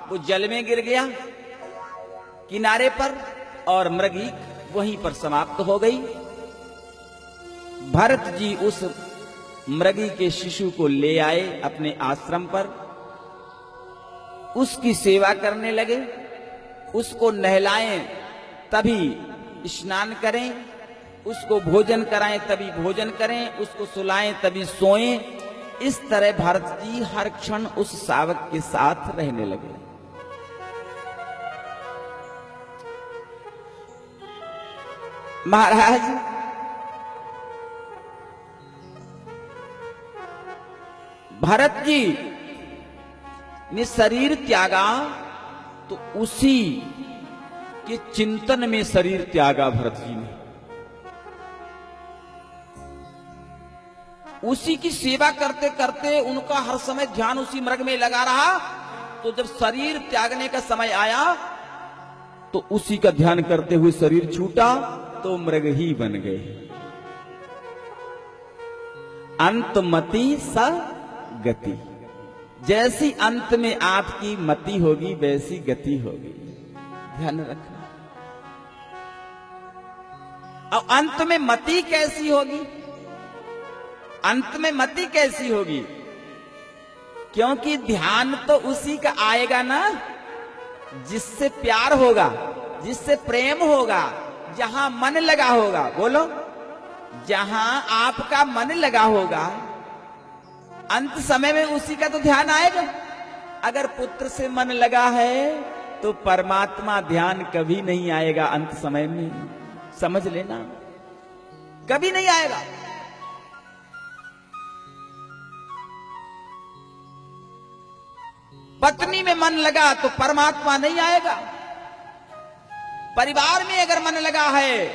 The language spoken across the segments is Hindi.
वो जल में गिर गया किनारे पर और मृगी वहीं पर समाप्त हो गई। भरत जी उस मृगी के शिशु को ले आए अपने आश्रम पर, उसकी सेवा करने लगे, उसको नहलाएं तभी स्नान करें, उसको भोजन कराएं तभी भोजन करें, उसको सुलाएं तभी सोएं। इस तरह भरत जी हर क्षण उस शावक के साथ रहने लगे। महाराज भरत जी ने शरीर त्यागा तो उसी के चिंतन में शरीर त्यागा भरत जी ने, उसी की सेवा करते करते उनका हर समय ध्यान उसी मृग में लगा रहा। तो जब शरीर त्यागने का समय आया तो उसी का ध्यान करते हुए शरीर छूटा तो मृग ही बन गए। अंतमति स गति, जैसी अंत में आपकी मति होगी वैसी गति होगी, ध्यान रखना। अब अंत में मति कैसी होगी? अंत में मति कैसी होगी? क्योंकि ध्यान तो उसी का आएगा ना जिससे प्यार होगा, जिससे प्रेम होगा, जहां मन लगा होगा। बोलो, जहां आपका मन लगा होगा अंत समय में उसी का तो ध्यान आएगा। अगर पुत्र से मन लगा है तो परमात्मा ध्यान कभी नहीं आएगा अंत समय में, समझ लेना, कभी नहीं आएगा। पत्नी में मन लगा तो परमात्मा नहीं आएगा। परिवार में अगर मन लगा है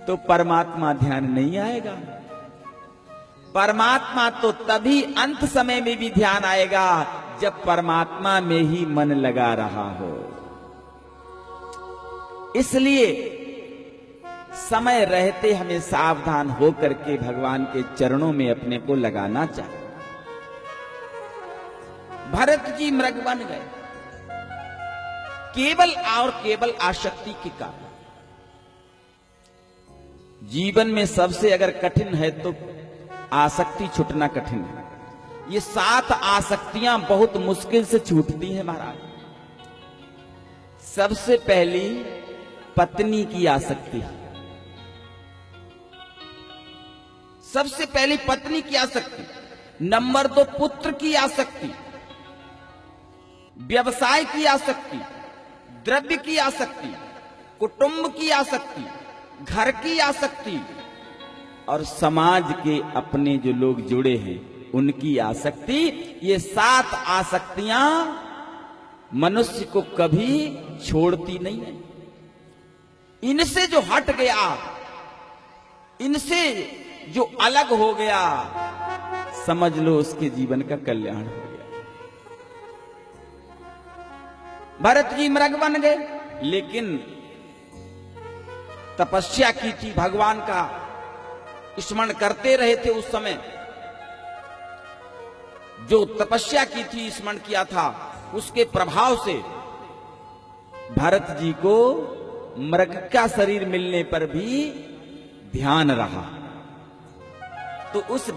तो परमात्मा ध्यान नहीं आएगा। परमात्मा तो तभी अंत समय में भी ध्यान आएगा जब परमात्मा में ही मन लगा रहा हो। इसलिए समय रहते हमें सावधान होकर के भगवान के चरणों में अपने को लगाना चाहिए। भरत जी मृग बन गए केवल और केवल आसक्ति के कारण। जीवन में सबसे अगर कठिन है तो आसक्ति छूटना कठिन है। ये 7 आसक्तियां बहुत मुश्किल से छूटती हैं महाराज। सबसे पहली पत्नी की आसक्ति, सबसे पहली पत्नी की आसक्ति। नंबर 2 पुत्र की आसक्ति, व्यवसाय की आसक्ति, द्रव्य की आसक्ति, कुटुंब की आसक्ति, घर की आसक्ति और समाज के अपने जो लोग जुड़े हैं उनकी आसक्ति। ये 7 आसक्तियां मनुष्य को कभी छोड़ती नहीं है। इनसे जो हट गया, इनसे जो अलग हो गया, समझ लो उसके जीवन का कल्याण हो गया। भरत जी मृग बन गए, लेकिन तपस्या की थी, भगवान का स्मरण करते रहे थे। उस समय जो तपस्या की थी, स्मरण किया था, उसके प्रभाव से भरत जी को मृग का शरीर मिलने पर भी ध्यान रहा। तो उस